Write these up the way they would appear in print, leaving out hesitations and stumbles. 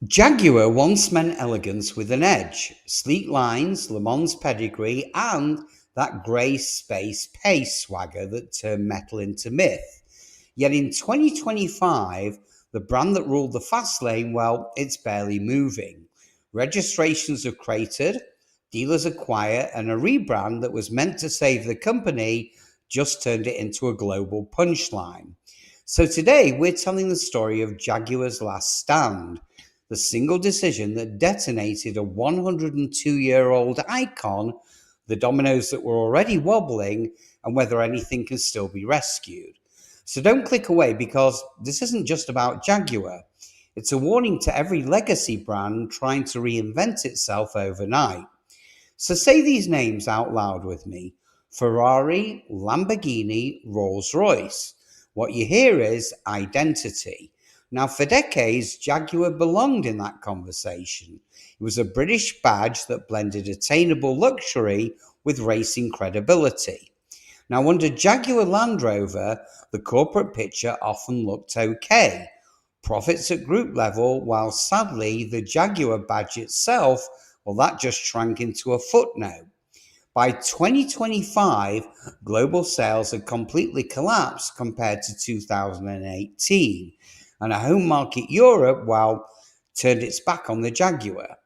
Jaguar once meant elegance with an edge, sleek lines, Le Mans pedigree, and that grey space pace swagger that turned metal into myth. Yet in 2025, the brand that ruled the fast lane, well, it's barely moving. Registrations have cratered, dealers are quiet, and a rebrand that was meant to save the company just turned it into a global punchline. So today, we're telling the story of Jaguar's last stand, the single decision that detonated a 102-year-old icon, the dominoes that were already wobbling, and whether anything can still be rescued. So don't click away, because this isn't just about Jaguar. It's a warning to every legacy brand trying to reinvent itself overnight. So say these names out loud with me: Ferrari, Lamborghini, Rolls-Royce. What you hear is identity. Now, for decades, Jaguar belonged in that conversation. It was a British badge that blended attainable luxury with racing credibility. Now, under Jaguar Land Rover, the corporate picture often looked okay. Profits at group level, while sadly, the Jaguar badge itself, well, that just shrank into a footnote. By 2025, global sales had completely collapsed compared to 2018. And a home market Europe, well, turned its back on the Jaguar.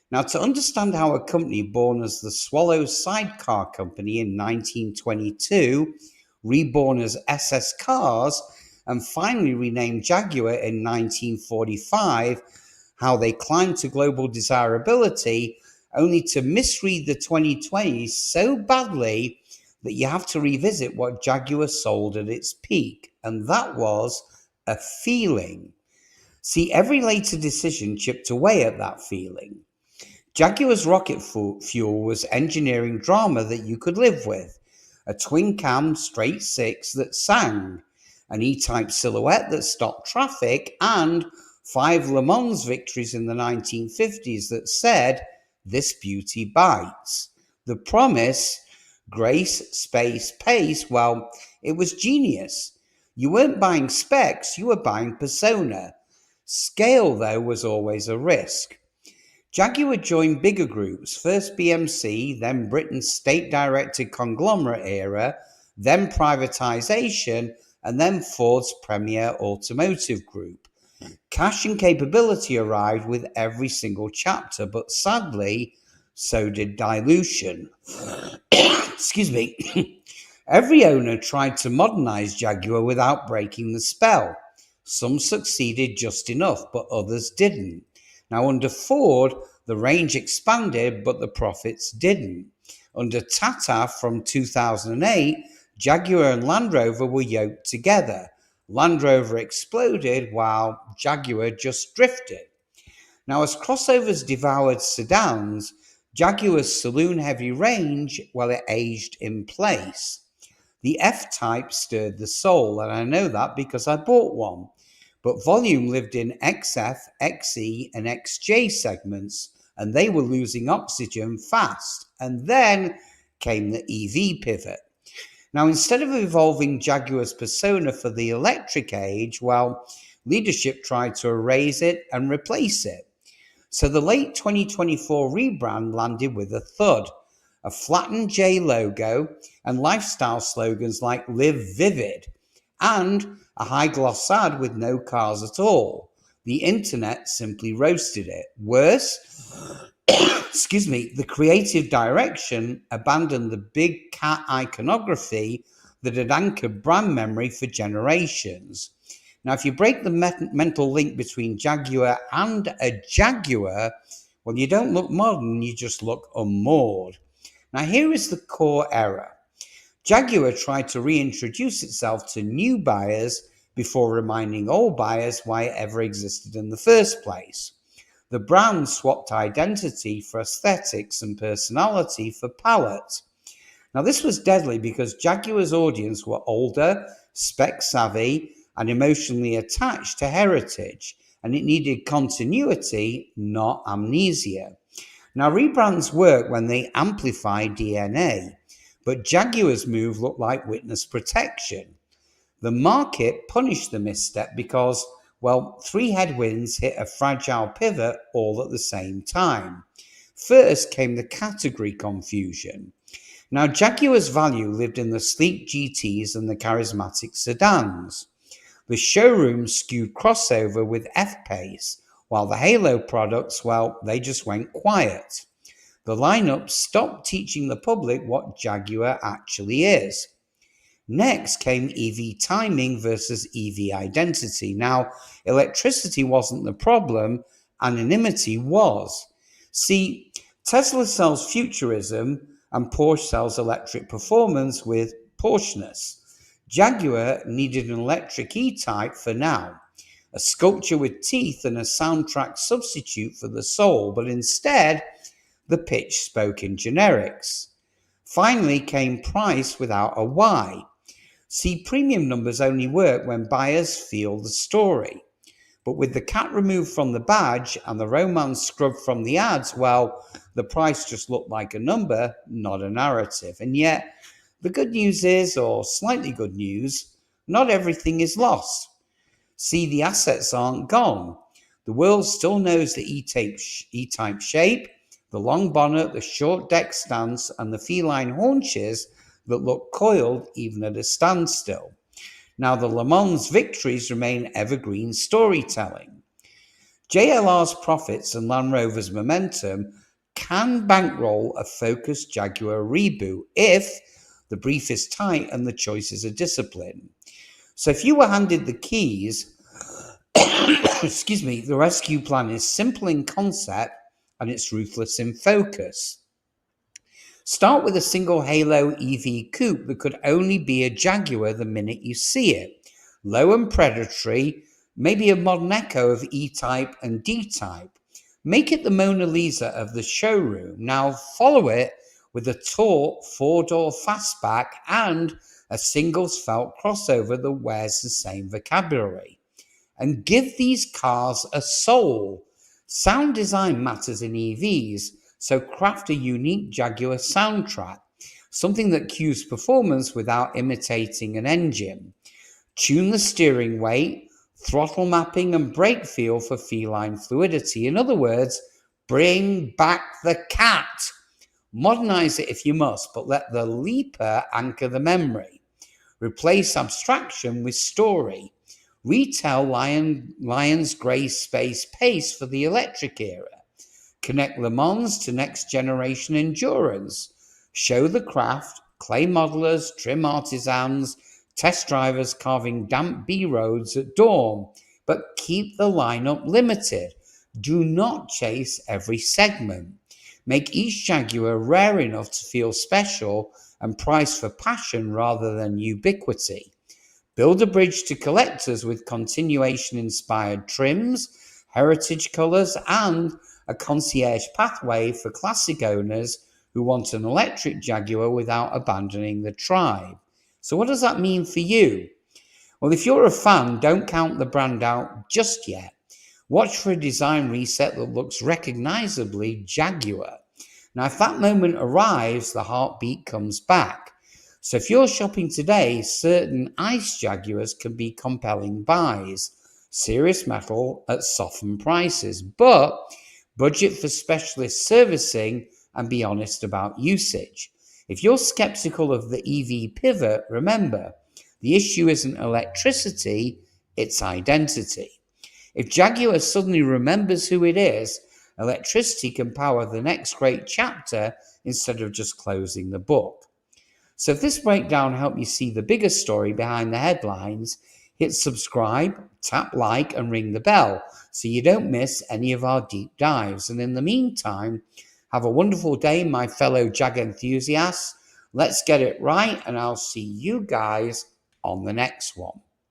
Now, to understand how a company born as the Swallow Sidecar Company in 1922, reborn as SS Cars, and finally renamed Jaguar in 1945, how they climbed to global desirability, only to misread the 2020s so badly that you have to revisit what Jaguar sold at its peak, and that was a feeling. See, every later decision chipped away at that feeling. Jaguar's rocket fuel was engineering drama that you could live with, a twin-cam straight six that sang, an E-type silhouette that stopped traffic, and 5 Le Mans victories in the 1950s that said, "This beauty bites." The promise, grace, space, pace, well, it was genius. You weren't buying specs, you were buying persona. Scale, though, was always a risk. Jaguar joined bigger groups, first BMC, then Britain's state-directed conglomerate era, then privatization, and then Ford's premier automotive group. Cash and capability arrived with every single chapter, but sadly, so did dilution. Excuse me. Every owner tried to modernize Jaguar without breaking the spell. Some succeeded just enough, but others didn't. Now, under Ford, the range expanded, but the profits didn't. Under Tata from 2008, Jaguar and Land Rover were yoked together. Land Rover exploded while Jaguar just drifted. Now, as crossovers devoured sedans, Jaguar's saloon-heavy range, well, it aged in place. The F-Type stirred the soul, and I know that because I bought one. But volume lived in XF, XE, and XJ segments, and they were losing oxygen fast. And then came the EV pivot. Now, instead of evolving Jaguar's persona for the electric age, well, leadership tried to erase it and replace it. So the late 2024 rebrand landed with a thud, a flattened J logo, and lifestyle slogans like "Live Vivid," and a high-gloss ad with no cars at all. The internet simply roasted it. Worse, excuse me, the creative direction abandoned the big cat iconography that had anchored brand memory for generations. Now, if you break the mental link between Jaguar and a Jaguar, well, you don't look modern, you just look unmoored. Now, here is the core error. Jaguar tried to reintroduce itself to new buyers before reminding old buyers why it ever existed in the first place. The brand swapped identity for aesthetics and personality for palette. Now, this was deadly because Jaguar's audience were older, spec-savvy, and emotionally attached to heritage, and it needed continuity, not amnesia. Now, rebrands work when they amplify DNA, but Jaguar's move looked like witness protection. The market punished the misstep because, Well, three headwinds hit a fragile pivot all at the same time. First came the category confusion. Now, Jaguar's value lived in the sleek GTs and the charismatic sedans. The showroom skewed crossover with F-Pace, while the Halo products, well, they just went quiet. The lineup stopped teaching the public what Jaguar actually is. Next came EV timing versus EV identity. Now, electricity wasn't the problem, anonymity was. See, Tesla sells futurism and Porsche sells electric performance with Porscheness. Jaguar needed an electric E-Type for now, a sculpture with teeth and a soundtrack substitute for the soul, but instead, the pitch spoke in generics. Finally came price without a why. See, premium numbers only work when buyers feel the story. But with the cat removed from the badge and the romance scrubbed from the ads, well, the price just looked like a number, not a narrative. And yet, the good news is, or slightly good news, not everything is lost. See, the assets aren't gone. The world still knows the E-Type shape, the long bonnet, the short deck stance, and the feline haunches that look coiled even at a standstill. Now, the Le Mans victories remain evergreen storytelling. JLR's profits and Land Rover's momentum can bankroll a focused Jaguar reboot if the brief is tight and the choices are disciplined. So if you were handed the keys, the rescue plan is simple in concept and it's ruthless in focus. Start with a single Halo EV coupe that could only be a Jaguar the minute you see it. Low and predatory, maybe a modern echo of E-Type and D-Type. Make it the Mona Lisa of the showroom. Now follow it with a taut four-door fastback and a singles felt crossover that wears the same vocabulary. And give these cars a soul. Sound design matters in EVs, so craft a unique Jaguar soundtrack, something that cues performance without imitating an engine. Tune the steering weight, throttle mapping, and brake feel for feline fluidity. In other words, bring back the cat. Modernize it if you must, but let the leaper anchor the memory. Replace abstraction with story. Retell Lion's grey space pace for the electric era. Connect Le Mans to next generation endurance. Show the craft, clay modelers, trim artisans, test drivers carving damp B roads at dawn, but keep the lineup limited. Do not chase every segment. Make each Jaguar rare enough to feel special and price for passion rather than ubiquity. Build a bridge to collectors with continuation-inspired trims, heritage colours, and a concierge pathway for classic owners who want an electric Jaguar without abandoning the tribe. So what does that mean for you? Well, if you're a fan, don't count the brand out just yet. Watch for a design reset that looks recognizably Jaguar. Now, if that moment arrives, the heartbeat comes back. So if you're shopping today, certain ICE Jaguars can be compelling buys. Serious metal at softened prices, but budget for specialist servicing and be honest about usage. If you're skeptical of the EV pivot, remember, the issue isn't electricity, it's identity. If Jaguar suddenly remembers who it is, electricity can power the next great chapter instead of just closing the book. So if this breakdown helped you see the bigger story behind the headlines, hit subscribe, tap like, and ring the bell so you don't miss any of our deep dives. And in the meantime, have a wonderful day, my fellow Jag enthusiasts. Let's get it right, and I'll see you guys on the next one.